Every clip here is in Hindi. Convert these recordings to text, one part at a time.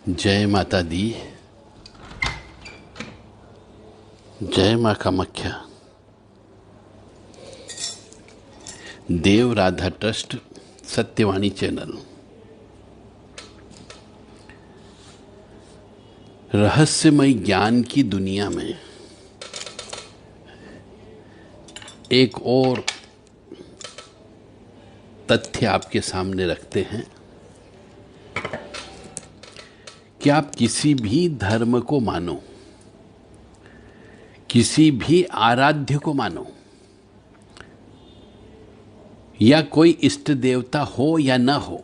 जय माता दी। जय माँ कामाख्या। देव राधा ट्रस्ट सत्यवाणी चैनल। रहस्यमय ज्ञान की दुनिया में एक और तथ्य आपके सामने रखते हैं कि आप किसी भी धर्म को मानो, किसी भी आराध्य को मानो, या कोई इष्ट देवता हो या न हो,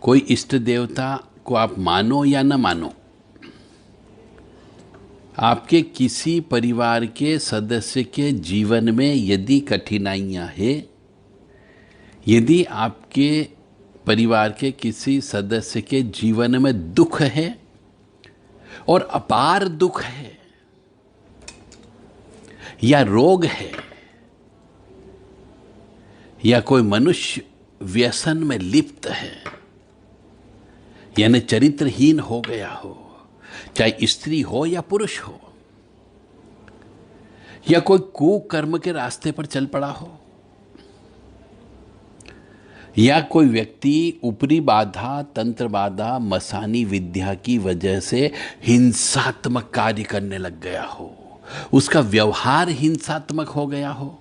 कोई इष्ट देवता को आप मानो या न मानो, आपके किसी परिवार के सदस्य के जीवन में यदि कठिनाइयां हैं, यदि आपके परिवार के किसी सदस्य के जीवन में दुख है और अपार दुख है, या रोग है, या कोई मनुष्य व्यसन में लिप्त है, यानी चरित्रहीन हो गया हो, चाहे स्त्री हो या पुरुष हो, या कोई कुकर्म के रास्ते पर चल पड़ा हो, या कोई व्यक्ति ऊपरी बाधा, तंत्र बाधा, मसानी विद्या की वजह से हिंसात्मक कार्य करने लग गया हो, उसका व्यवहार हिंसात्मक हो गया हो,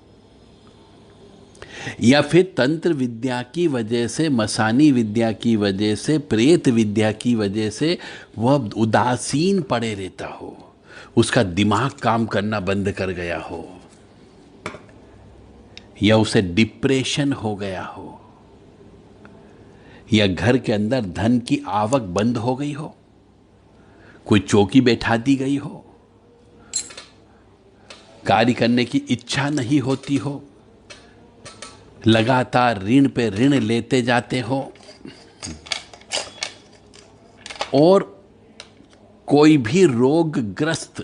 या फिर तंत्र विद्या की वजह से, मसानी विद्या की वजह से, प्रेत विद्या की वजह से वह उदासीन पड़े रहता हो, उसका दिमाग काम करना बंद कर गया हो, या उसे डिप्रेशन हो गया हो, या घर के अंदर धन की आवक बंद हो गई हो, कोई चौकी बैठा दी गई हो, कार्य करने की इच्छा नहीं होती हो, लगातार ऋण पे ऋण लेते जाते हो, और कोई भी रोगग्रस्त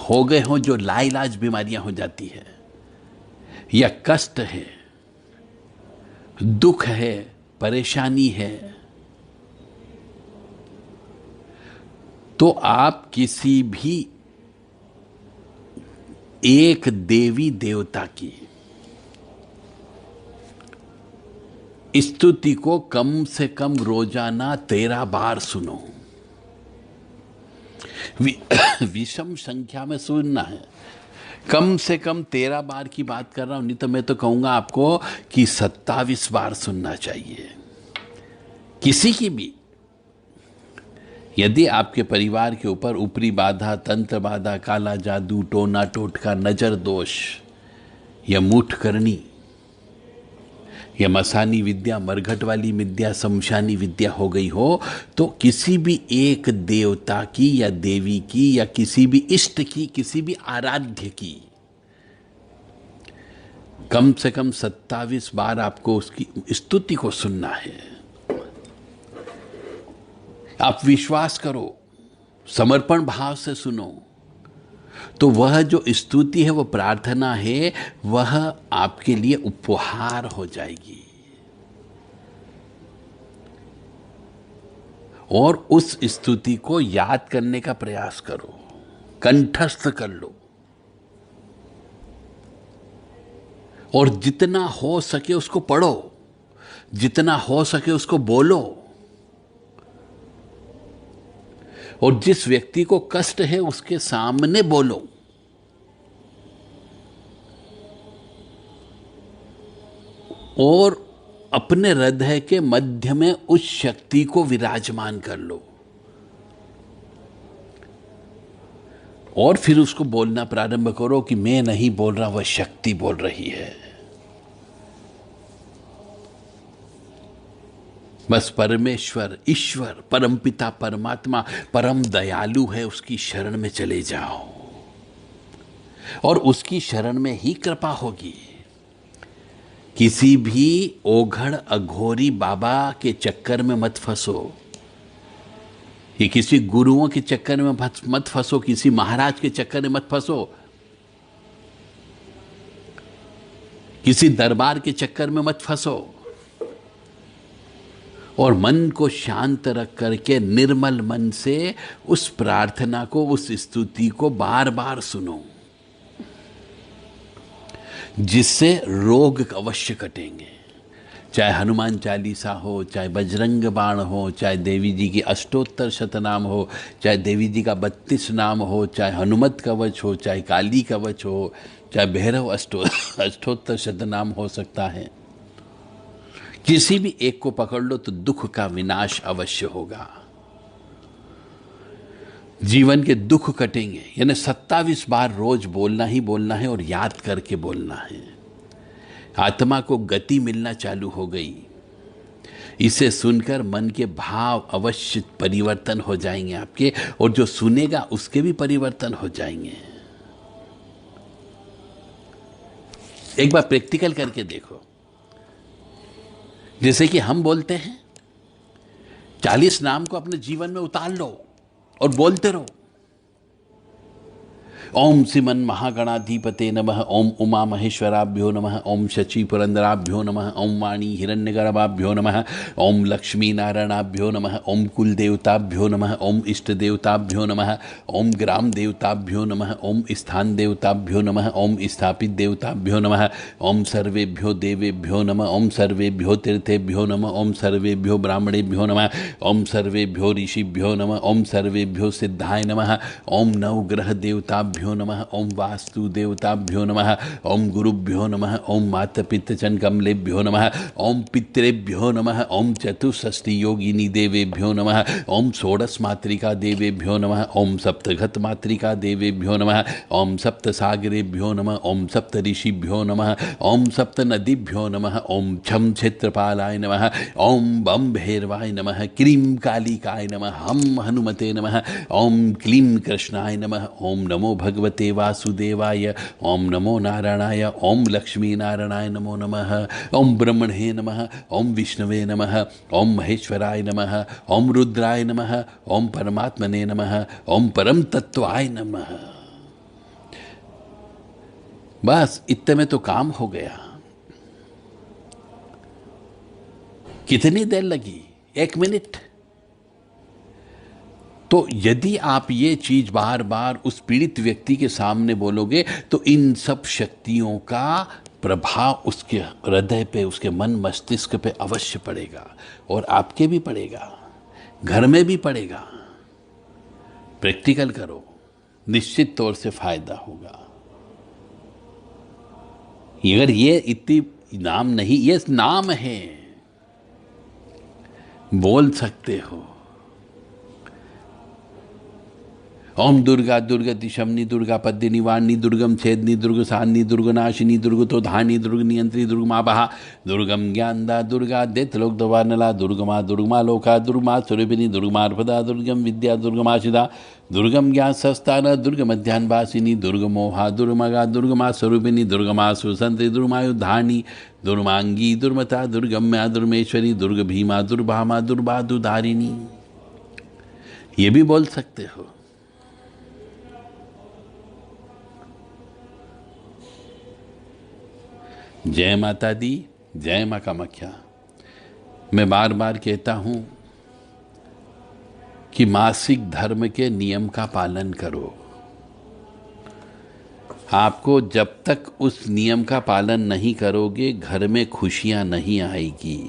हो गए हो जो लाइलाज बीमारियां हो जाती है, या कष्ट है, दुख है, परेशानी है, तो आप किसी भी एक देवी देवता की स्तुति को कम से कम रोजाना 13 बार सुनो। विषम संख्या में सुनना है, कम से कम 13 बार की बात कर रहा हूं, नहीं तो मैं तो कहूंगा आपको कि 27 बार सुनना चाहिए। किसी की भी यदि आपके परिवार के ऊपर ऊपरी बाधा, तंत्र बाधा, काला जादू, टोना टोटका, नजर दोष, या मूठ करनी, या मसानी विद्या, मरघट वाली विद्या, शमशानी विद्या हो गई हो, तो किसी भी एक देवता की या देवी की या किसी भी इष्ट की, किसी भी आराध्य की कम से कम 27 बार आपको उसकी स्तुति को सुनना है। आप विश्वास करो, समर्पण भाव से सुनो, तो वह जो स्तुति है, वो प्रार्थना है, वह आपके लिए उपहार हो जाएगी। और उस स्तुति को याद करने का प्रयास करो, कंठस्थ कर लो, और जितना हो सके उसको पढ़ो, जितना हो सके उसको बोलो, और जिस व्यक्ति को कष्ट है उसके सामने बोलो। और अपने हृदय के मध्य में उस शक्ति को विराजमान कर लो, और फिर उसको बोलना प्रारंभ करो कि मैं नहीं बोल रहा, वह शक्ति बोल रही है। बस परमेश्वर, ईश्वर, परमपिता, परमात्मा परम दयालु है, उसकी शरण में चले जाओ, और उसकी शरण में ही कृपा होगी। किसी भी ओघड़ अघोरी बाबा के चक्कर में मत फंसो, ये किसी गुरुओं के चक्कर में मत फंसो, किसी महाराज के चक्कर में मत फंसो, किसी दरबार के चक्कर में मत फंसो। और मन को शांत रख करके निर्मल मन से उस प्रार्थना को, उस स्तुति को बार बार सुनो, जिससे रोग अवश्य कटेंगे। चाहे हनुमान चालीसा हो, चाहे बजरंग बाण हो, चाहे देवी जी की अष्टोत्तर शतनाम हो, चाहे देवी जी का 32 नाम हो, चाहे हनुमत कवच हो, चाहे काली कवच हो, चाहे भैरव अष्टोत्तर शतनाम हो सकता है। किसी भी एक को पकड़ लो तो दुख का विनाश अवश्य होगा, जीवन के दुख कटेंगे। यानी 27 बार रोज बोलना ही बोलना है और याद करके बोलना है। आत्मा को गति मिलना चालू हो गई। इसे सुनकर मन के भाव अवश्य परिवर्तन हो जाएंगे आपके, और जो सुनेगा उसके भी परिवर्तन हो जाएंगे। एक बार प्रैक्टिकल करके देखो। जैसे कि हम बोलते हैं, 40 नाम को अपने जीवन में उतार लो और बोलते रहो। ओम श्रीमन महागणाधिपते नमः, ओम उमा महेश्वराभ्यो नमः, ओम शचि पुरंदराभ्यो नमः, ओम वाणी हिरण्यगर्भाभ्यो नमः, ओम लक्ष्मी नारायणाभ्यो नमः, ओम कुल देवताभ्यो नमः, ओम इष्ट देवताभ्यो नमः, ओम ग्राम देवताभ्यो नमः, ओम स्थान देवताभ्यो नमः, ओम स्थापित देवताभ्यो नमः, ओम सर्वेभ्यो देवेभ्यो नमः, ओम सर्वेभ्यो तीर्थेभ्यो नमः, ओम सर्वेभ्यो ब्राह्मणेभ्यो नमः, ओम सर्वेभ्यो ऋषिभ्यो नमः, ओम सर्वेभ्यो सिद्धाय नमः, ओम नवग्रह देवताभ्यो नमः, ओम वास्तु देवताभ्यो नमः, ओम गुरुभ्यो नमः, ओम मातपितृचन कमलेभ्यो नमः, ओम पितृभ्यो नमः, ओम चतुष्षष्टि योगिनी देवेभ्यो नमः, ओम षोडश मातृका देवेभ्यो नमः, ओम सप्तघत मातृका देवेभ्यो नमः, ओम सप्त सागरेभ्यो नमः, ओम सप्त ऋषिभ्यो नमः, ओम सप्त नदीभ्यो नमः, ओम छम क्षेत्रपालाय नमः, ओम बम भैरवाय नमः, क्रीं कालिकाय नमः, हम हनुमते नमः, ओम क्लीं कृष्णाय नमः, ओम नमो भगवते वासुदेवाय, ओम नमो नारायणाय, ओम लक्ष्मी नारायणाय नमो नमः, ओम ब्रह्मणे नमः, ओम विष्णवे नमः, ओम महेश्वराय नमः, ओम रुद्राय नमः, ओम परमात्मने नमः, ओम परम तत्वाय नमः। बस इतने में तो काम हो गया। कितनी देर लगी? 1 मिनट। तो यदि आप ये चीज बार बार उस पीड़ित व्यक्ति के सामने बोलोगे तो इन सब शक्तियों का प्रभाव उसके हृदय पे, उसके मन मस्तिष्क पे अवश्य पड़ेगा, और आपके भी पड़ेगा, घर में भी पड़ेगा। प्रैक्टिकल करो, निश्चित तौर से फायदा होगा। अगर ये इतनी नाम नहीं, ये नाम है, बोल सकते हो। ओम दुर्गा दुर्गति शमनी दुर्गा पद्मिनी वाणी दुर्गम छेदनी दुर्ग सान्नी दुर्गनाशिनी दुर्गतोधानी दुर्ग नियंत्री दुर्गमाबहा दुर्गम ज्ञानदा दुर्गा दैत्यलोक दवानला दुर्गमा दुर्गमा लोका दुर्गमा स्वरूपिनी दुर्गमार्पदा दुर्गम विद्या दुर्गमाशिदा दुर्गम ज्ञान सस्तान दुर्गमध्यान वासिनी दुर्गमोहा दुर्गमगा दुर्गमा स्वरूपिनी दुर्गमा सुसंत्री दुर्गमायुधानी दुर्मांगी दुर्मता दुर्गम्या दुर्मेश्वरी दुर्ग भीमा दुर्भामा दुर्बाधुधारिणी। ये भी बोल सकते हो। जय माता दी, जय माँ कामाख्या। मैं बार बार कहता हूँ कि मासिक धर्म के नियम का पालन करो। आपको जब तक उस नियम का पालन नहीं करोगे, घर में खुशियाँ नहीं आएगी।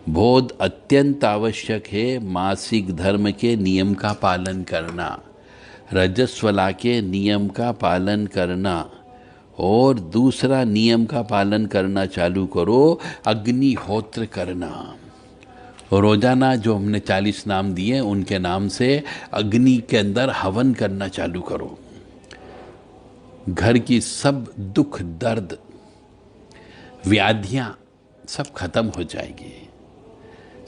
बहुत अत्यंत आवश्यक है मासिक धर्म के नियम का पालन करना, रजस्वला के नियम का पालन करना। और दूसरा नियम का पालन करना चालू करो, अग्निहोत्र करना। रोजाना जो हमने 40 नाम दिए उनके नाम से अग्नि के अंदर हवन करना चालू करो। घर की सब दुख दर्द व्याधियां सब खत्म हो जाएगी।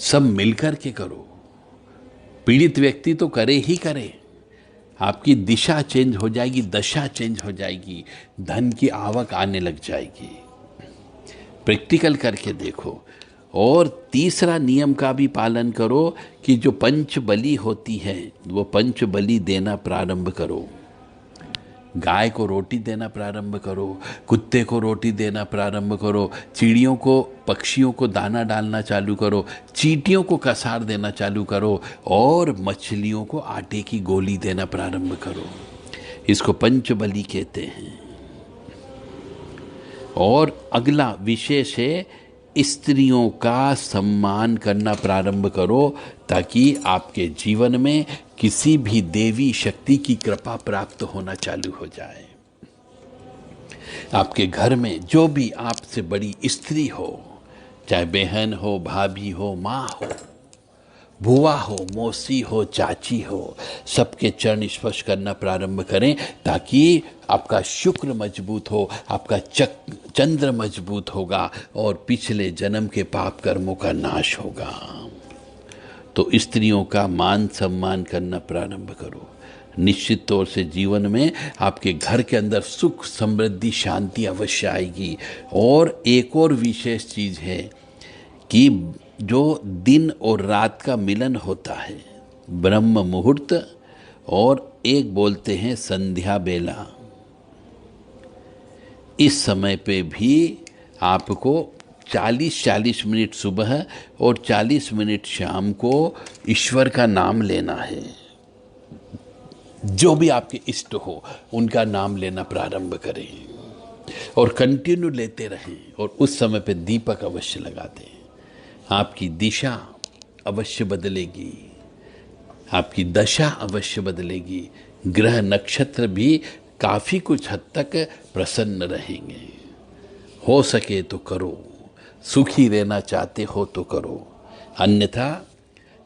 सब मिलकर के करो। पीड़ित व्यक्ति तो करे ही करे, आपकी दिशा चेंज हो जाएगी, दशा चेंज हो जाएगी, धन की आवक आने लग जाएगी। प्रैक्टिकल करके देखो। और तीसरा नियम का भी पालन करो कि जो पंच बलि होती है वो पंच बलि देना प्रारंभ करो। गाय को रोटी देना प्रारंभ करो, कुत्ते को रोटी देना प्रारंभ करो, चिड़ियों को, पक्षियों को दाना डालना चालू करो, चींटियों को कसार देना चालू करो और मछलियों को आटे की गोली देना प्रारंभ करो। इसको पंचबली कहते हैं। और अगला विशेष है, स्त्रियों का सम्मान करना प्रारंभ करो ताकि आपके जीवन में किसी भी देवी शक्ति की कृपा प्राप्त होना चालू हो जाए। आपके घर में जो भी आपसे बड़ी स्त्री हो, चाहे बहन हो, भाभी हो, माँ हो, बुआ हो, मौसी हो, चाची हो, सबके चरण स्पर्श करना प्रारंभ करें ताकि आपका शुक्र मजबूत हो, आपका चंद्र मजबूत होगा और पिछले जन्म के पाप कर्मों का नाश होगा। तो स्त्रियों का मान सम्मान करना प्रारंभ करो। निश्चित तौर से जीवन में आपके घर के अंदर सुख, समृद्धि, शांति अवश्य आएगी। और एक और विशेष चीज़ है कि जो दिन और रात का मिलन होता है, ब्रह्म मुहूर्त और एक बोलते हैं संध्या बेला, इस समय पे भी आपको 40-40 मिनट सुबह और 40 मिनट शाम को ईश्वर का नाम लेना है। जो भी आपके इष्ट हो उनका नाम लेना प्रारंभ करें और कंटिन्यू लेते रहें। और उस समय पे दीपक अवश्य लगा दें। आपकी दिशा अवश्य बदलेगी, आपकी दशा अवश्य बदलेगी, ग्रह नक्षत्र भी काफ़ी कुछ हद तक प्रसन्न रहेंगे। हो सके तो करो, सुखी रहना चाहते हो तो करो, अन्यथा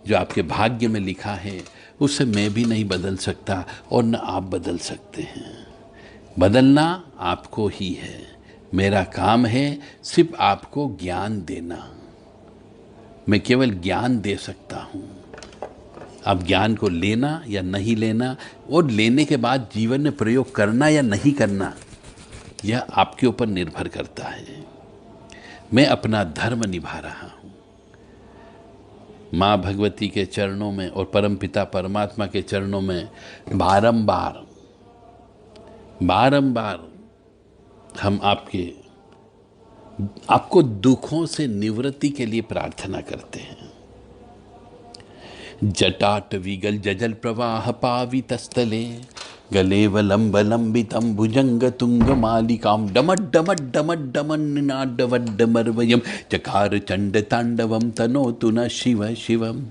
जो आपके भाग्य में लिखा है उसे मैं भी नहीं बदल सकता और न आप बदल सकते हैं। बदलना आपको ही है। मेरा काम है सिर्फ आपको ज्ञान देना। मैं केवल ज्ञान दे सकता हूँ। आप ज्ञान को लेना या नहीं लेना और लेने के बाद जीवन में प्रयोग करना या नहीं करना, यह आपके ऊपर निर्भर करता है। मैं अपना धर्म निभा रहा हूँ। माँ भगवती के चरणों में और परमपिता परमात्मा के चरणों में बारंबार हम आपको दुखों से निवृत्ति के लिए प्रार्थना करते हैं। जटाट विगल जजल प्रवाह पावितस्थले गलेवलंबलंबितं भुजंग तुंग मालिकां डमड्डमड्डमड्डमन्नाड्डवड्डमर्वयं चकार चंड तांडवं तनोतु न शिव शिवम्।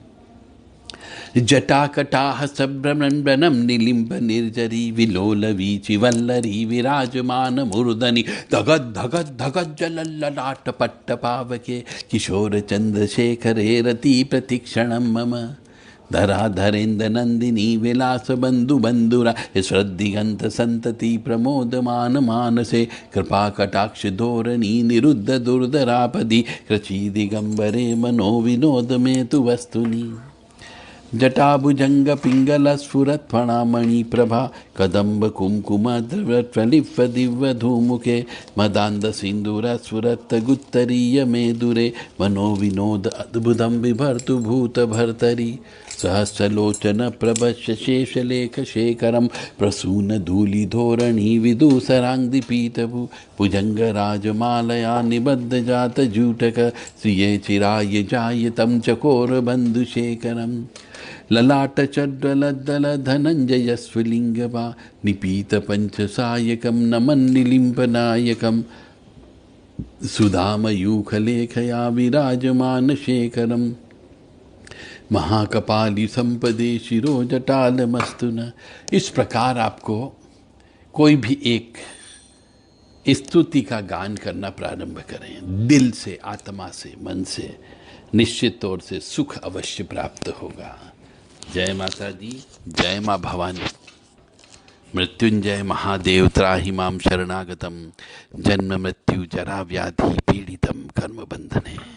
जटाकटाह सभ्रमण्डनं निलिम्ब निर्जरी विलोल वीचि वल्लरी विराजमान मूर्धनि धगद धगद धगद जलल्ललाट पट्ट पावके किशोर चंद्रशेखरे रति प्रतिक्षणं मम धराधरेन्द्र नंदिनी विलास बंधु बंधुरा श्रद्धिगंत संतति प्रमोदमान मानसे कृपा कटाक्ष धोरणी निरुद्ध दुर्धरापदि कृचि दिगंबरे मनो विनोद में तु वस्तुनि। जटाभुजंग पिंगल स्फुरत् फणामणि प्रभा कदम्ब कुमकुम द्रवलिप्त दिव्य धूमुखे मदांध सिंदूर स्फुरत् गुत्तरीय मेदुरे मनो विनोद अद्भुतं बिभर्तु भूत भर्तरि सहस्रलोचन प्रभस्य शेषलेख शेखरं प्रसून धूलि धोरणी विदूसरांगदीपितभु भुजंग राजमालया निबद्ध जात जूटक श्रिये चिराय जायतं चकोर बंधुशेखरम्। ललाट चड्डलद्दल धनंजय स्फुलिंगवा निपीत पंचसायकं नमन् निलिम्पनायकं सुधामयूखलेखया विराजमान शेखरम्। महाकपाली संपदे शिरो जटालमस्तुन। इस प्रकार आपको कोई भी एक स्तुति का गान करना प्रारंभ करें, दिल से, आत्मा से, मन से, निश्चित तौर से सुख अवश्य प्राप्त होगा। जय माता दी, जय माँ भवानी। मृत्युंजय महादेव त्राहि मां शरणागतम जन्म मृत्यु जरा व्याधि पीड़ितम कर्म बंधने।